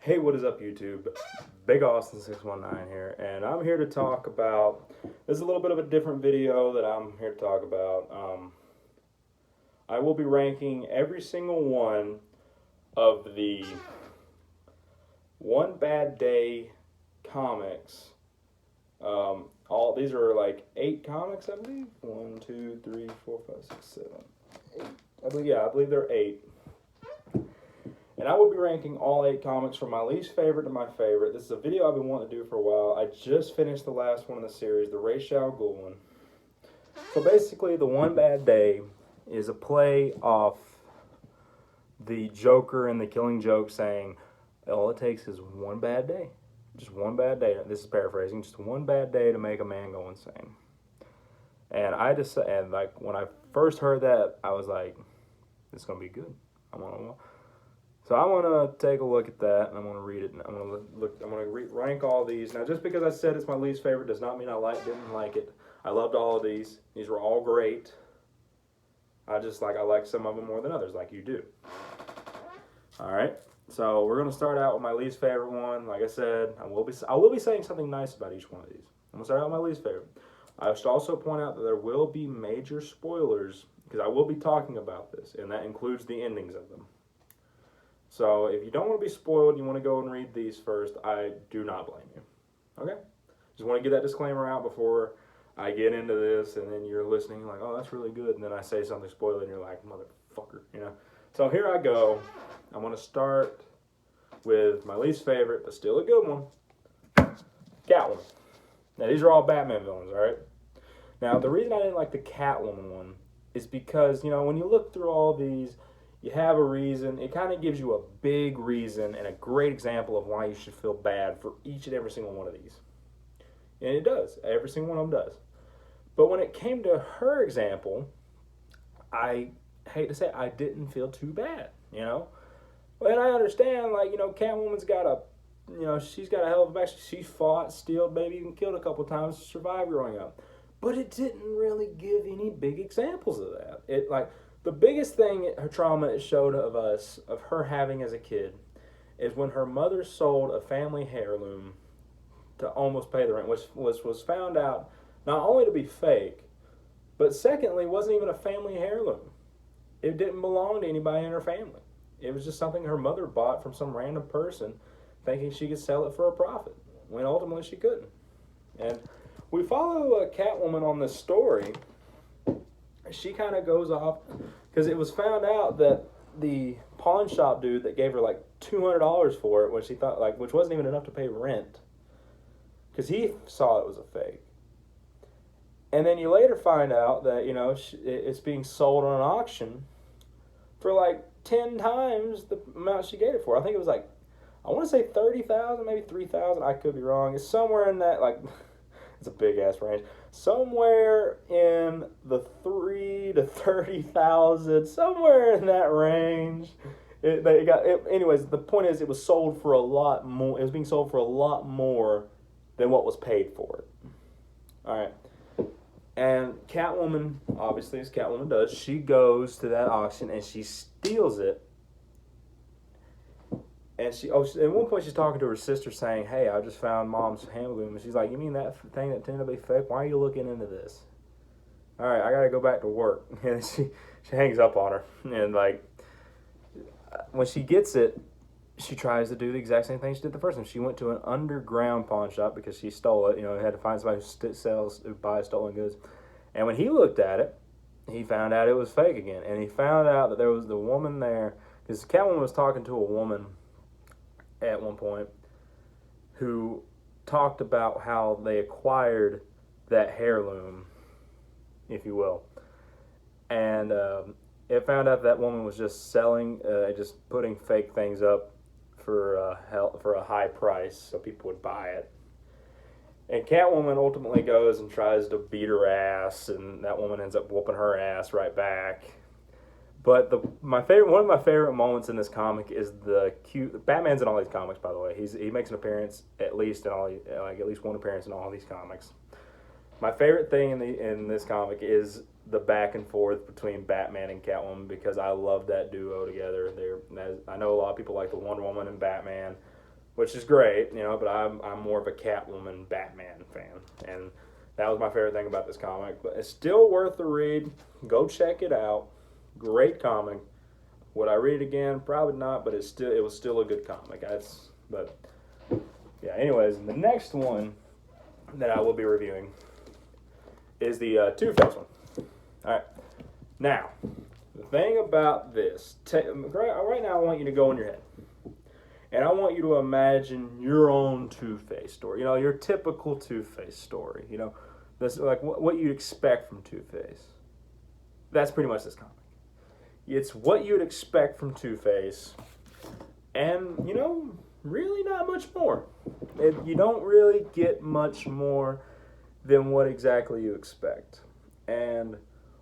Hey, what is up, YouTube? Big Austin 619 here, and I'm here to talk about. This is a little bit of a different video that I'm here to talk about. I will be ranking every single one of the One Bad Day comics. All these are like 8 comics, I believe. 1, 2, 3, 4, 5, 6, 7, 8. I believe there are 8. And I will be ranking all 8 comics from my least favorite to my favorite. This is a video I've been wanting to do for a while. I just finished the last one in the series, the Ra's al Ghul one. So basically, the One Bad Day is a play off the Joker and the Killing Joke saying, all it takes is one bad day. Just one bad day. This is paraphrasing. Just one bad day to make a man go insane. And like when I first heard that, I was like, "It's gonna be good." So I'm gonna take a look at that, and I'm gonna read it, and I'm gonna look. I'm gonna rank all these. Now, just because I said it's my least favorite does not mean I didn't like it. I loved all of these. These were all great. I like some of them more than others, like you do. All right. So we're gonna start out with my least favorite one. Like I said, I will be saying something nice about each one of these. I'm gonna start out with my least favorite. I should also point out that there will be major spoilers because I will be talking about this, and that includes the endings of them. So if you don't want to be spoiled, you want to go and read these first, I do not blame you. Okay? Just want to get that disclaimer out before I get into this, and then you're listening like, oh, that's really good, and then I say something spoiled, and you're like, motherfucker, you know? So here I go. I'm going to start with my least favorite, but still a good one, Catwoman. Now, these are all Batman villains, all right? Now, the reason I didn't like the Catwoman one is because, when you look through all these, you have a reason. It kind of gives you a big reason and a great example of why you should feel bad for each and every single one of these. And it does. Every single one of them does. But when it came to her example, I hate to say it, I didn't feel too bad, And I understand, Catwoman's got she's got a hell of a backstory. She fought, stealed, maybe even killed a couple times to survive growing up. But it didn't really give any big examples of that. The biggest thing her trauma it showed of her having as a kid, is when her mother sold a family heirloom to almost pay the rent, which was found out not only to be fake, but secondly, wasn't even a family heirloom. It didn't belong to anybody in her family. It was just something her mother bought from some random person, thinking she could sell it for a profit, when ultimately she couldn't. And we follow Catwoman on this story. She kind of goes off because it was found out that the pawn shop dude that gave her like $200 for it, when she thought which wasn't even enough to pay rent, because he saw it was a fake. And then you later find out that it's being sold on an auction for like 10 times the amount she gave it for. I think it was I want to say 30,000, maybe 3,000. I could be wrong. It's somewhere in that it's a big ass range. Somewhere in the 3 to 30,000, somewhere in that range. Anyways, the point is, it was sold for a lot more. It was being sold for a lot more than what was paid for it. All right. And Catwoman, obviously, as Catwoman does, she goes to that auction and she steals it. And at one point she's talking to her sister saying, "Hey, I just found Mom's handloom." And she's like, "You mean that thing that tended to be fake? Why are you looking into this?" "All right, I got to go back to work." And she hangs up on her. And when she gets it, she tries to do the exact same thing she did the first time. She went to an underground pawn shop because she stole it. Had to find somebody who buys stolen goods. And when he looked at it, he found out it was fake again. And he found out that there was the woman there, because Catwoman was talking to a woman at one point who talked about how they acquired that heirloom, if you will. And it found out that woman was just selling, just putting fake things up for a high price so people would buy it. And Catwoman ultimately goes and tries to beat her ass, and that woman ends up whooping her ass right back. But one of my favorite moments in this comic is the cute. Batman's in all these comics, by the way. He makes an appearance at least one appearance in all these comics. My favorite thing in this comic is the back and forth between Batman and Catwoman, because I love that duo together. I know a lot of people like the Wonder Woman and Batman, which is great, but I'm more of a Catwoman Batman fan, and that was my favorite thing about this comic. But it's still worth the read. Go check it out. Great comic. Would I read it again? Probably not, but it was still a good comic. But yeah. Anyways, the next one that I will be reviewing is the Two-Face one. All right. Now, the thing about this, right now, I want you to go in your head. And I want you to imagine your own Two-Face story. Your typical Two-Face story. This like what you'd expect from Two-Face. That's pretty much this comic. It's what you'd expect from Two-Face, and really not much more. You don't really get much more than what exactly you expect. And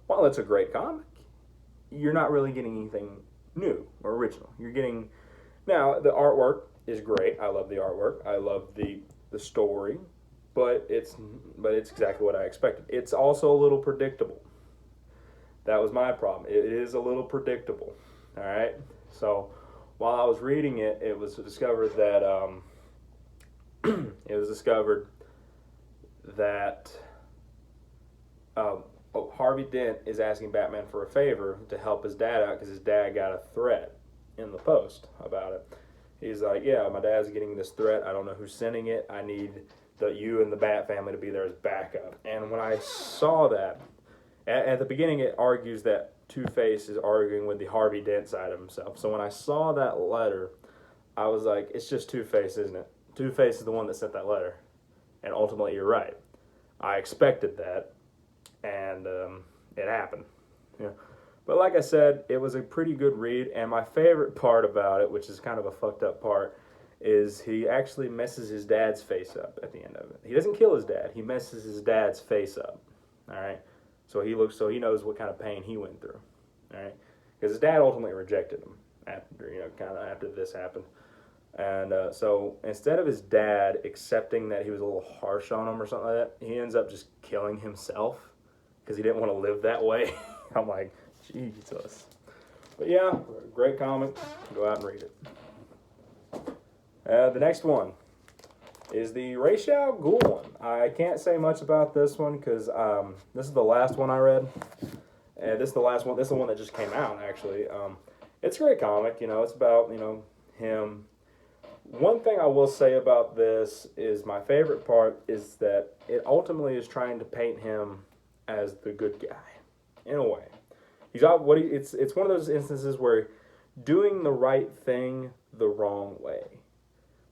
while it's a great comic, you're not really getting anything new or original. You're getting now the artwork is great. I love the artwork. I love the story, but it's exactly what I expected. It's also a little predictable. That was my problem. It is a little predictable. All right. So while I was reading it, it was discovered that Harvey Dent is asking Batman for a favor to help his dad out because his dad got a threat in the Post about it. He's like, yeah, my dad's getting this threat. I don't know who's sending it. I need you and the Bat family to be there as backup. And when I saw that, at the beginning it argues that Two-Face is arguing with the Harvey Dent side of himself. So when I saw that letter, I was like, it's just Two-Face, isn't it? Two-Face is the one that sent that letter. And ultimately, you're right. I expected that, and it happened. Yeah. But like I said, it was a pretty good read, and my favorite part about it, which is kind of a fucked up part, is he actually messes his dad's face up at the end of it. He doesn't kill his dad. He messes his dad's face up. All right? So he knows what kind of pain he went through. All right? Because his dad ultimately rejected him after this happened. And so instead of his dad accepting that he was a little harsh on him or something like that, he ends up just killing himself because he didn't want to live that way. I'm like, Jesus. But yeah, great comic. Go out and read it. The next one is the Ra's al Ghul one. I can't say much about this one because this is the last one I read. And this is the last one. This is the one that just came out, actually. It's a great comic. It's about, him. One thing I will say about this is my favorite part is that it ultimately is trying to paint him as the good guy, in a way. It's one of those instances where doing the right thing the wrong way.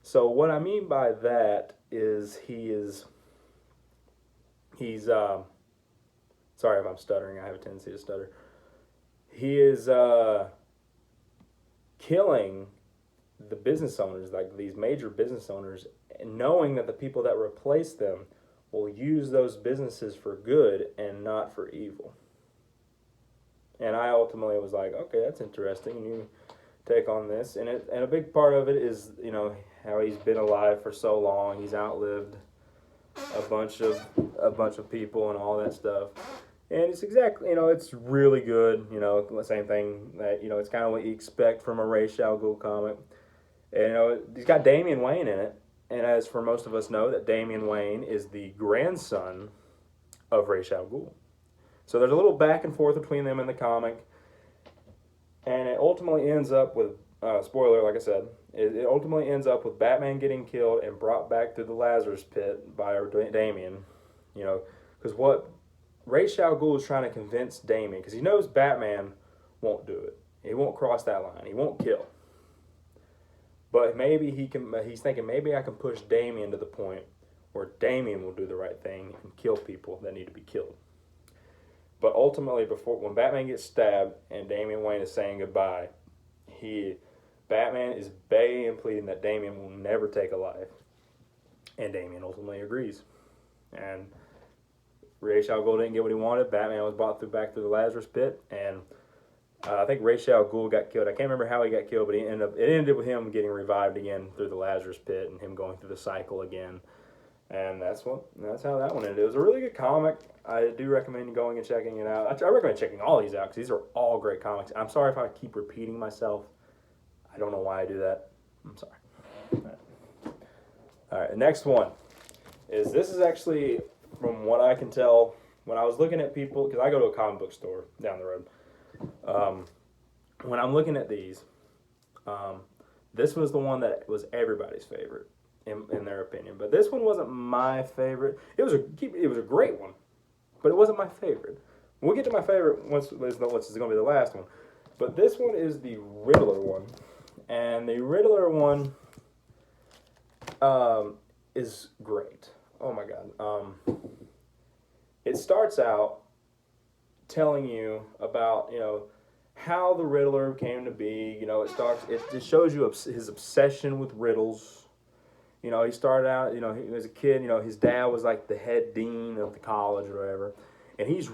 So what I mean by that is he's sorry if I'm stuttering. I have a tendency to stutter. He is killing the business owners, like these major business owners, knowing that the people that replace them will use those businesses for good and not for evil. And I ultimately was like, okay, that's interesting. You take on this, and a big part of it is how he's been alive for so long. He's outlived a bunch of people and all that stuff. And it's exactly, it's really good. The same thing that it's kind of what you expect from a Ra's al Ghul comic. And he's got Damian Wayne in it, and as for most of us know, that Damian Wayne is the grandson of Ra's al Ghul. So there's a little back and forth between them in the comic, and it ultimately ends up with spoiler, like I said, it ultimately ends up with Batman getting killed and brought back through the Lazarus pit by Damian. Because what Ra's al Ghul is trying to convince Damian, because he knows Batman won't do it. He won't cross that line. He won't kill. But maybe he's thinking, maybe I can push Damian to the point where Damian will do the right thing and kill people that need to be killed. But ultimately, when Batman gets stabbed and Damian Wayne is saying goodbye, Batman is begging and pleading that Damian will never take a life. And Damian ultimately agrees. And Ra's al Ghul didn't get what he wanted. Batman was brought back through the Lazarus pit, and I think Ra's al Ghul got killed. I can't remember how he got killed, but it ended with him getting revived again through the Lazarus pit and him going through the cycle again. And that's how that one ended. It was a really good comic. I do recommend going and checking it out. I recommend checking all these out because these are all great comics. I'm sorry if I keep repeating myself. I don't know why I do that. I'm sorry. All right, the next one is this is actually, from what I can tell, when I was looking at people, because I go to a comic book store down the road. When I'm looking at these, this was the one that was everybody's favorite in their opinion. But this one wasn't my favorite. It was a great one, but it wasn't my favorite. We'll get to my favorite once is going to be the last one. But this one is the Riddler one, and the Riddler one is great. Oh my God. It starts out telling you about, how the Riddler came to be. It just shows you his obsession with riddles. He started out, he was a kid, his dad was like the head dean of the college or whatever. And he's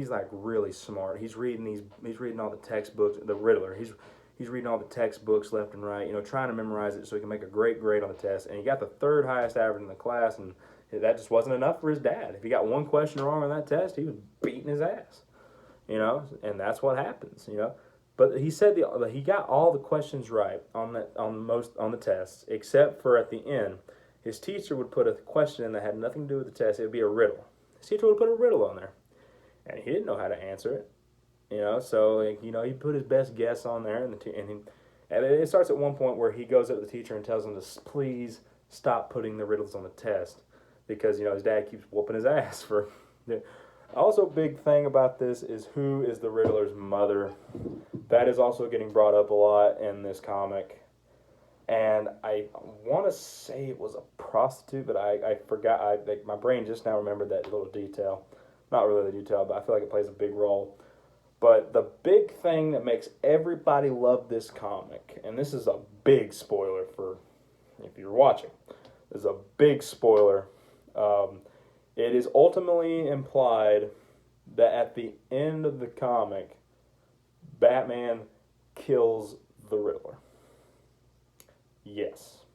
like really smart. He's reading all the textbooks, the Riddler. He's reading all the textbooks left and right, trying to memorize it so he can make a great grade on the test. And he got the third highest average in the class, and that just wasn't enough for his dad. If he got one question wrong on that test, he was beating his ass. And that's what happens, But he said he got all the questions right on the tests, except for at the end, his teacher would put a question in that had nothing to do with the test. It would be a riddle. His teacher would put a riddle on there, and he didn't know how to answer it. So he put his best guess on there, and it starts at one point where he goes up to the teacher and tells him to please stop putting the riddles on the test because his dad keeps whooping his ass for. Also, big thing about this is who is the Riddler's mother. That is also getting brought up a lot in this comic. And I want to say it was a prostitute, but I forgot. My brain just now remembered that little detail. Not really the detail, but I feel like it plays a big role. But the big thing that makes everybody love this comic, and this is a big spoiler for if you're watching, this is a big spoiler. It is ultimately implied that at the end of the comic, Batman kills the Riddler. Yes.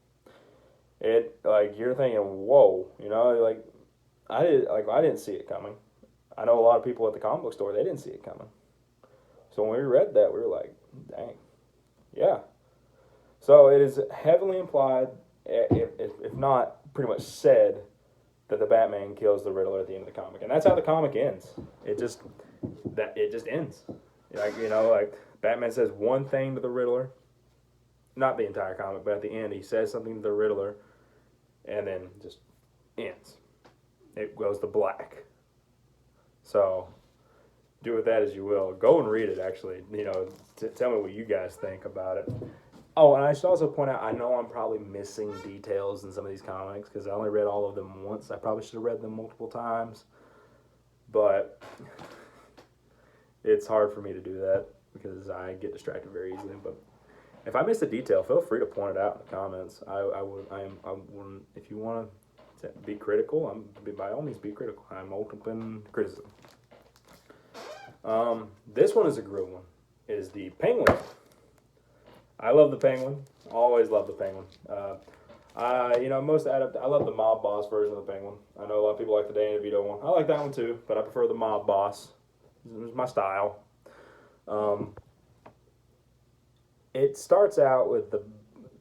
You're thinking, whoa, I didn't see it coming. I know a lot of people at the comic book store, they didn't see it coming. So when we read that, we were like, dang, yeah. So it is heavily implied, if not pretty much said, that the Batman kills the Riddler at the end of the comic, and that's how the comic ends. It just ends. Batman says one thing to the Riddler, not the entire comic, but at the end he says something to the Riddler, and then just ends. It goes to black. So do with that as you will. Go and read it. Actually, tell me what you guys think about it. Oh, and I should also point out, I know I'm probably missing details in some of these comics because I only read all of them once. I probably should have read them multiple times. But it's hard for me to do that because I get distracted very easily. But if I miss a detail, feel free to point it out in the comments. If you want to be critical, by all means be critical. I'm open to criticism. This one is a good one. It is the Penguin. I love the Penguin. Always love the Penguin. I love the Mob Boss version of the Penguin. I know a lot of people like the Danny DeVito one. I like that one too, but I prefer the Mob Boss. It's my style. It starts out with the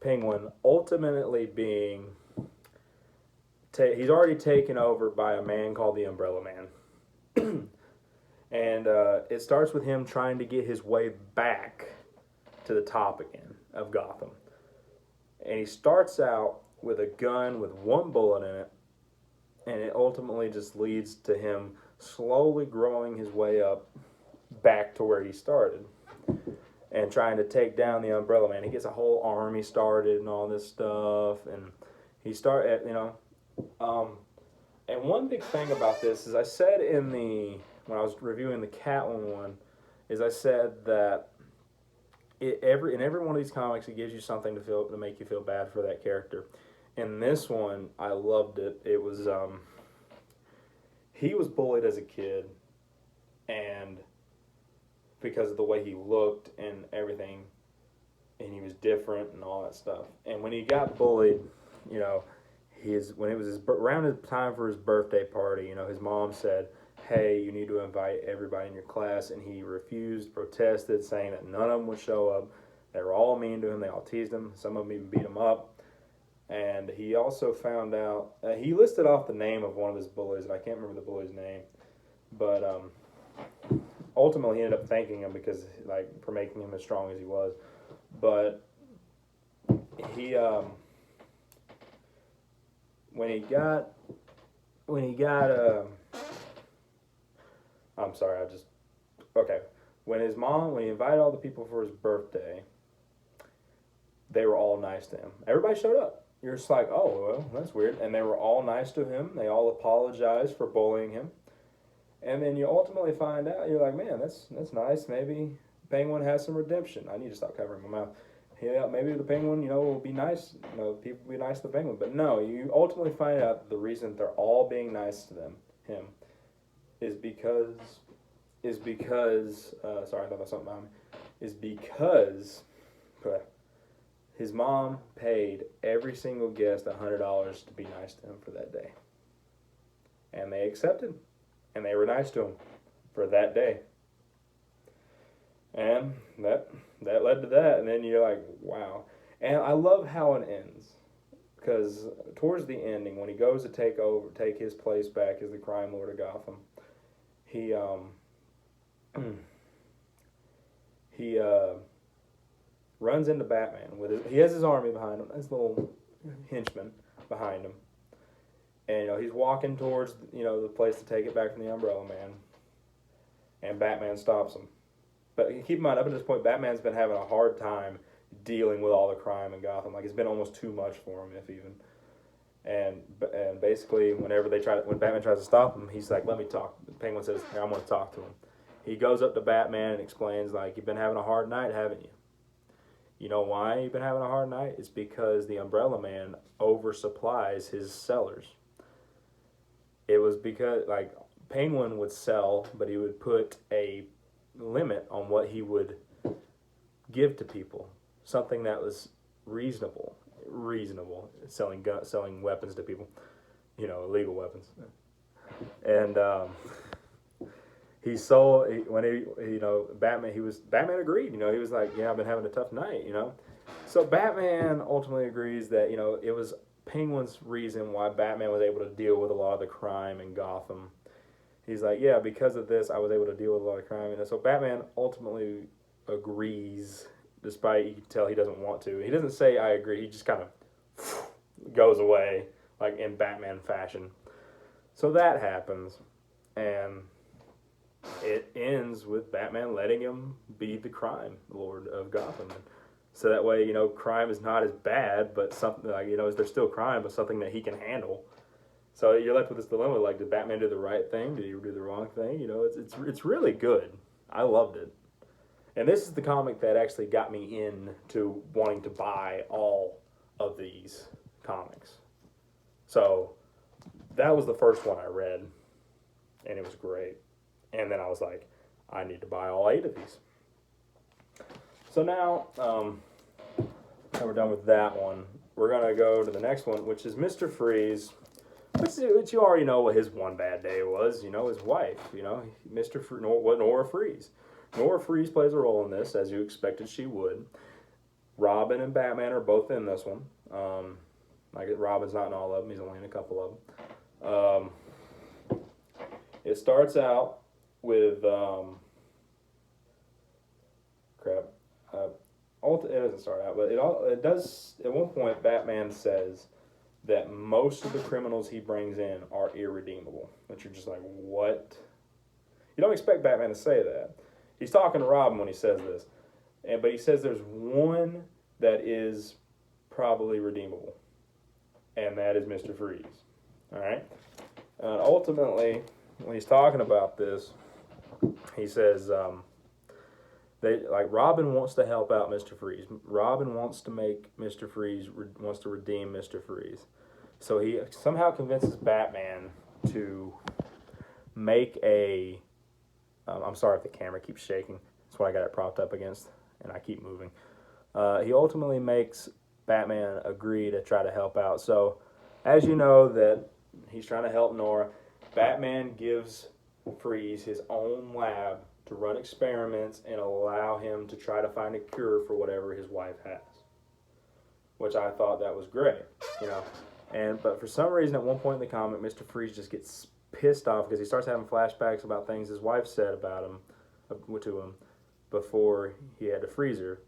Penguin ultimately being... he's already taken over by a man called the Umbrella Man. And it starts with him trying to get his way back to the top again of Gotham. And he starts out with a gun with one bullet in it, and it ultimately just leads to him slowly growing his way up back to where he started and trying to take down the Umbrella Man. He gets a whole army started and all this stuff, and he and one big thing about this is I said when I was reviewing the Catwoman one, is I said that in every one of these comics, it gives you something to make you feel bad for that character. In this one, I loved it. It was he was bullied as a kid, and because of the way he looked and everything, and he was different and all that stuff. And when he got bullied, when it was around the time for his birthday party, his mom said, hey, you need to invite everybody in your class, and he refused, protested, saying that none of them would show up. They were all mean to him. They all teased him. Some of them even beat him up. And he also found out, he listed off the name of one of his bullies, and I can't remember the bully's name, but ultimately he ended up thanking him because, like, for making him as strong as he was. But he, when he got, I'm sorry, okay. When he invited all the people for his birthday, they were all nice to him. Everybody showed up. You're just like, oh, well, that's weird. And they were all nice to him. They all apologized for bullying him. And then you ultimately find out, you're like, man, that's nice. Maybe Penguin has some redemption. I need to stop covering my mouth. Yeah, maybe the Penguin, will be nice. People will be nice to the Penguin. But no, you ultimately find out they're all being nice to him, is because, sorry, I thought that was something behind me, is because his mom paid every single guest $100 to be nice to him for that day. And they accepted. And they were nice to him for that day. And that led to that. And then you're like, wow. And I love how it ends. Because towards the ending, when he goes to take his place back as the crime lord of Gotham, he runs into Batman. He has his army behind him, his little henchmen behind him. And he's walking towards the place to take it back from the Umbrella Man, and Batman stops him. But keep in mind, up at this point, Batman's been having a hard time dealing with all the crime in Gotham. Like, it's been almost too much for him, if even. And basically, when Batman tries to stop him, he's like, "Let me talk." The Penguin says, "I'm going to talk to him." He goes up to Batman and explains, like, "You've been having a hard night, haven't you? You know why you've been having a hard night? It's because the Umbrella Man oversupplies his cellars." It was because, like, Penguin would sell, but he would put a limit on what he would give to people. Something that was reasonable, selling weapons to people, illegal weapons. And Batman agreed. He was like, "Yeah, I've been having a tough night." So Batman ultimately agrees that it was Penguin's reason why Batman was able to deal with a lot of the crime in Gotham. He's like, "Yeah, because of this, I was able to deal with a lot of crime." And so Batman ultimately agrees, despite you can tell he doesn't want to. He doesn't say, "I agree." He just kind of goes away, like in Batman fashion. So that happens, and it ends with Batman letting him be the crime lord of Gotham. So that way, crime is not as bad, but something like, there's still crime, but something that he can handle. So you're left with this dilemma, like, did Batman do the right thing? Did he do the wrong thing? It's really good. I loved it. And this is the comic that actually got me into wanting to buy all of these comics. So that was the first one I read, and it was great. And then I was like, I need to buy all 8 of these. So now that we're done with that one, we're going to go to the next one, which is Mr. Freeze, which you already know what his one bad day was, his wife, Nora Freeze. Nora Freeze plays a role in this, as you expected she would. Robin and Batman are both in this one. Robin's not in all of them, he's only in a couple of them. It starts out with, it doesn't start out, but it does. At one point, Batman says that most of the criminals he brings in are irredeemable. That you're just like, what? You don't expect Batman to say that. He's talking to Robin when he says this, but he says there's one that is probably redeemable, and that is Mr. Freeze. All right. Ultimately, when he's talking about this, he says, Robin wants to help out Mr. Freeze. Robin wants to make Mr. Freeze, wants to redeem Mr. Freeze. So he somehow convinces Batman to make I'm sorry if the camera keeps shaking. That's what I got it propped up against, and I keep moving. He ultimately makes Batman agree to try to help out. So, as you know, that he's trying to help Nora, Batman gives Freeze his own lab to run experiments and allow him to try to find a cure for whatever his wife has, which I thought that was great. you know. But for some reason, at one point in the comic, Mr. Freeze just gets pissed off because he starts having flashbacks about things his wife said about him, to him, before he had to freeze her.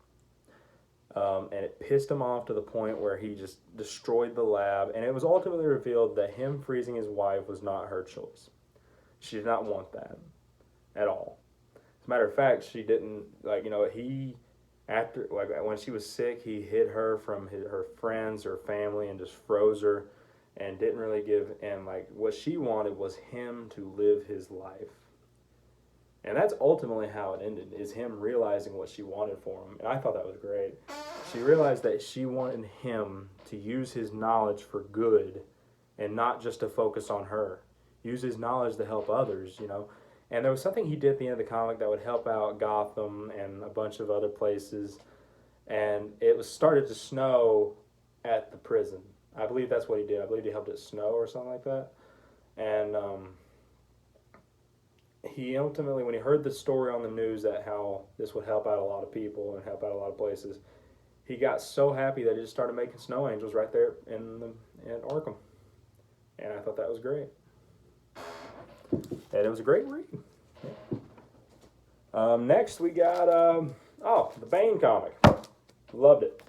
And it pissed him off to the point where he just destroyed the lab. And it was ultimately revealed that him freezing his wife was not her choice. She did not want that at all. As a matter of fact, she didn't, after, when she was sick, he hid her from her friends, her family, and just froze her and didn't really and what she wanted was him to live his life. And that's ultimately how it ended, is him realizing what she wanted for him. And I thought that was great. She realized that she wanted him to use his knowledge for good and not just to focus on her. Use his knowledge to help others, you know. And there was something he did at the end of the comic that would help out Gotham and a bunch of other places. And it started to snow at the prison. I believe that's what he did. I believe he helped it snow or something like that. And he ultimately, when he heard the story on the news that how this would help out a lot of people and help out a lot of places, he got so happy that he just started making snow angels right there in Arkham. And I thought that was great. And it was a great read. Next we got the Bane comic. Loved it.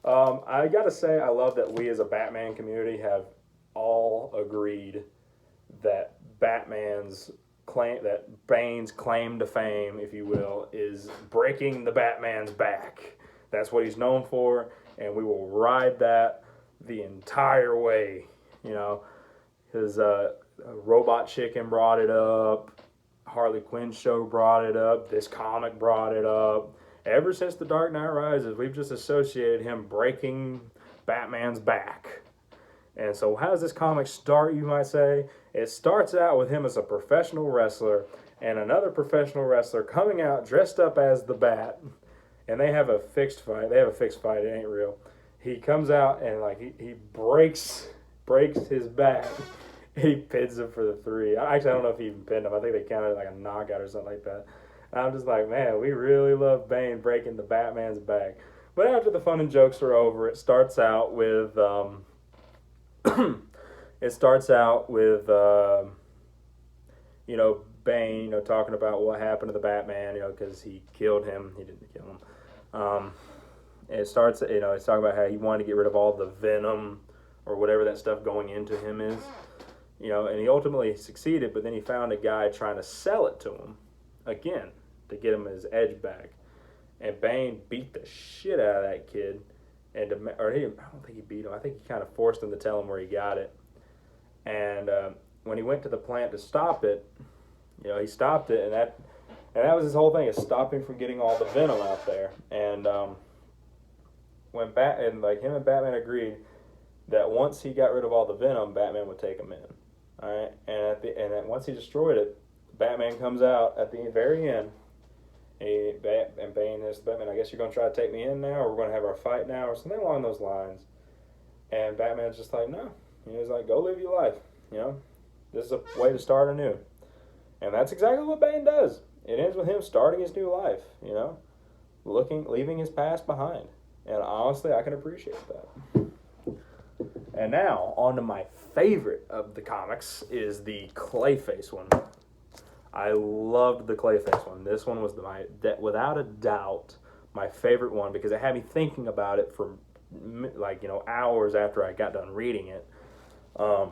I gotta say, I love that we as a Batman community have all agreed that Bane's claim to fame, if you will, is breaking the Batman's back. That's what he's known for, and we will ride that the entire way. You know, his Robot Chicken brought it up, Harley Quinn show brought it up, this comic brought it up. Ever since The Dark Knight Rises, we've just associated him breaking Batman's back. And so how does this comic start, you might say? It starts out with him as a professional wrestler and another professional wrestler coming out dressed up as the Bat. And they have a fixed fight. It ain't real. He comes out and he breaks his back. He pins him for the 3. I don't know if he even pinned him. I think they counted it like a knockout or something like that. And I'm just like, man, we really love Bane breaking the Batman's back. But after the fun and jokes are over, it starts out with Bane, talking about what happened to the Batman, because he killed him. He didn't kill him. It's talking about how he wanted to get rid of all the venom or whatever that stuff going into him is. And he ultimately succeeded, but then he found a guy trying to sell it to him again to get him his edge back. And Bane beat the shit out of that kid. I don't think he beat him. I think he kind of forced him to tell him where he got it. And when he went to the plant to stop it, he stopped it, and that was his whole thing, is stopping from getting all the venom out there. And when him and Batman agreed that once he got rid of all the venom, Batman would take him in. All right, and then once he destroyed it, Batman comes out at the very end. And Bane is Batman, I guess you're going to try to take me in now, or we're going to have our fight now, or something along those lines. And Batman's just like, no. He's like, go live your life. This is a way to start anew. And that's exactly what Bane does. It ends with him starting his new life, leaving his past behind. And honestly, I can appreciate that. And now, on to my favorite of the comics is the Clayface one. I loved the Clayface one. This one was without a doubt, my favorite one, because it had me thinking about it for hours after I got done reading it. I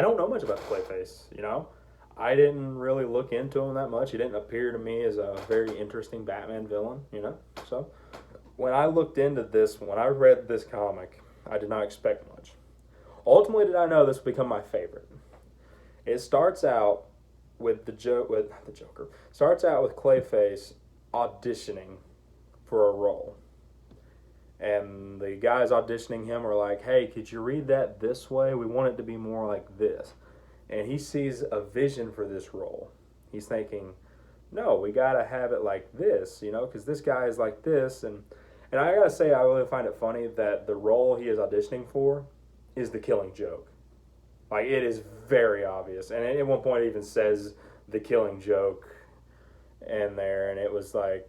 don't know much about the Clayface, I didn't really look into him that much. He didn't appear to me as a very interesting Batman villain, So when I looked into this, when I read this comic, I did not expect much. Ultimately, did I know this would become my favorite? It starts out with starts out with Clayface auditioning for a role. And the guys auditioning him are like, hey, could you read that this way? We want it to be more like this. And he sees a vision for this role. He's thinking, no, we got to have it like this, because this guy is like this. And I got to say, I really find it funny that the role he is auditioning for is the Killing Joke. It is very obvious. And at one point it even says the Killing Joke in there. And it was like,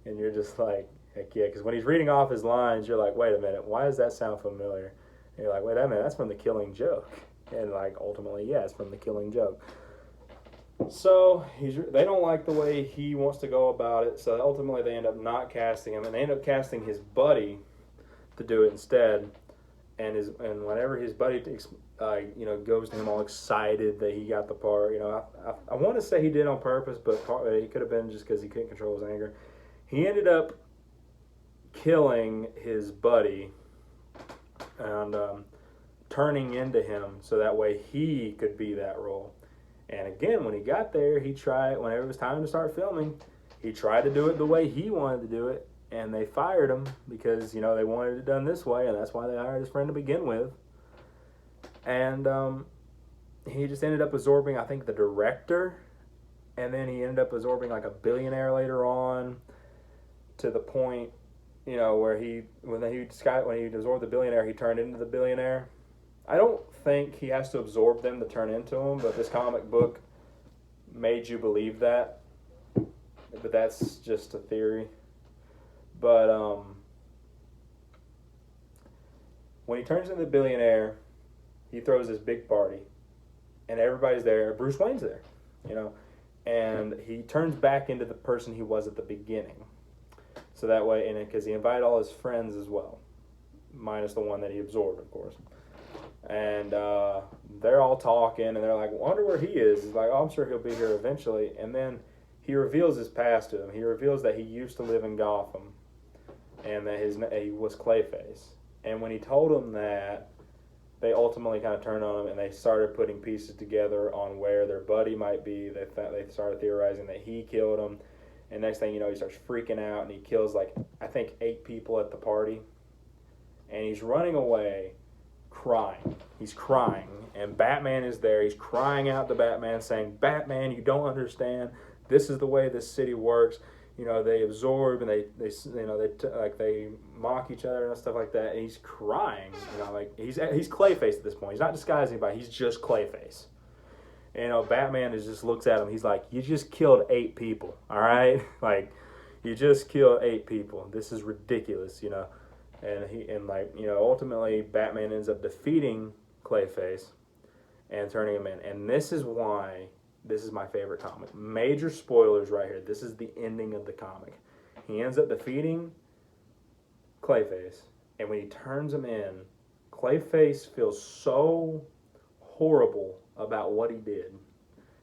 and you're just like, heck yeah. Because when he's reading off his lines, you're like, wait a minute, why does that sound familiar? And you're like, wait a minute, that's from The Killing Joke. And like ultimately, yeah, it's from The Killing Joke. So they don't like the way he wants to go about it. So ultimately, they end up not casting him, and they end up casting his buddy to do it instead. And whenever his buddy goes to him all excited that he got the part, I want to say he did on purpose, but he could have been just because he couldn't control his anger. He ended up killing his buddy and turning into him so that way he could be that role. And again, when he got there, whenever it was time to start filming, he tried to do it the way he wanted to do it, and they fired him because, they wanted it done this way, and that's why they hired his friend to begin with. And he just ended up absorbing, I think, the director, and then he ended up absorbing like a billionaire later on, to the point, where when he absorbed the billionaire, he turned into the billionaire. I don't think he has to absorb them to turn into him, but this comic book made you believe that. But that's just a theory. But when he turns into the billionaire, he throws this big party, and everybody's there. Bruce Wayne's there, and he turns back into the person he was at the beginning. So that way, and because he invited all his friends as well, minus the one that he absorbed, of course. And they're all talking, and they're like, wonder where he is. He's like, oh, I'm sure he'll be here eventually. And then he reveals his past to him. He reveals that he used to live in Gotham, and that he was Clayface. And when he told them that, they ultimately kind of turned on him, and they started putting pieces together on where their buddy might be. They started theorizing that he killed him. And next thing you know, he starts freaking out, and he kills, I think 8 people at the party. And he's running away, crying. He's crying, and Batman is there. He's crying out to Batman, saying, Batman, you don't understand. This is the way this city works. They absorb, and they mock each other and stuff like that. And he's crying. He's Clayface at this point. He's not disguising anybody. He's just Clayface. Batman just looks at him. He's like, you just killed 8 people, all right? You just killed 8 people. This is ridiculous, And ultimately, Batman ends up defeating Clayface and turning him in. And this is why this is my favorite comic. Major spoilers right here. This is the ending of the comic. He ends up defeating Clayface, and when he turns him in, Clayface feels so horrible about what he did,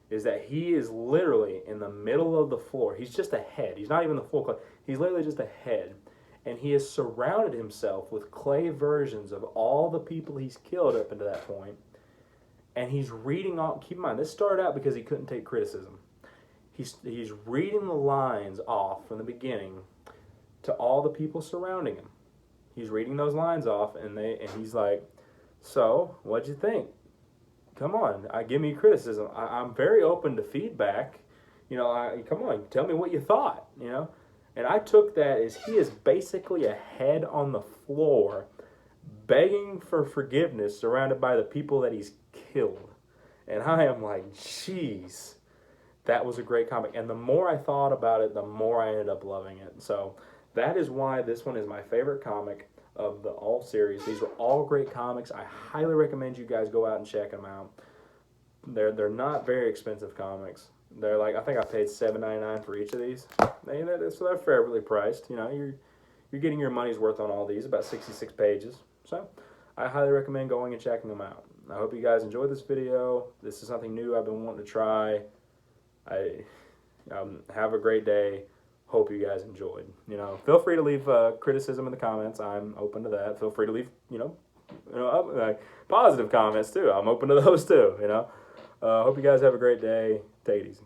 is that he is literally in the middle of the floor. He's just a head. He's not even the full clay. He's literally just a head. And he has surrounded himself with clay versions of all the people he's killed up until that point. And he's reading all, keep in mind, this started out because he couldn't take criticism. He's reading the lines off from the beginning to all the people surrounding him. He's reading those lines off, and he's like, so, what'd you think? Come on, give me criticism. I'm very open to feedback. Come on, tell me what you thought, And I took that as he is basically a head on the floor begging for forgiveness surrounded by the people that he's killed. And I am like, jeez, that was a great comic. And the more I thought about it, the more I ended up loving it. So that is why this one is my favorite comic of the all series. These are all great comics. I highly recommend you guys go out and check them out. They're not very expensive comics. They're I think I paid $7.99 for each of these. So they're fairly priced. You're getting your money's worth on all these, about 66 pages. So I highly recommend going and checking them out. I hope you guys enjoyed this video. This is something new I've been wanting to try. Have a great day. Hope you guys enjoyed. Feel free to leave criticism in the comments. I'm open to that. Feel free to leave, positive comments too. I'm open to those too. Hope you guys have a great day. Take it easy.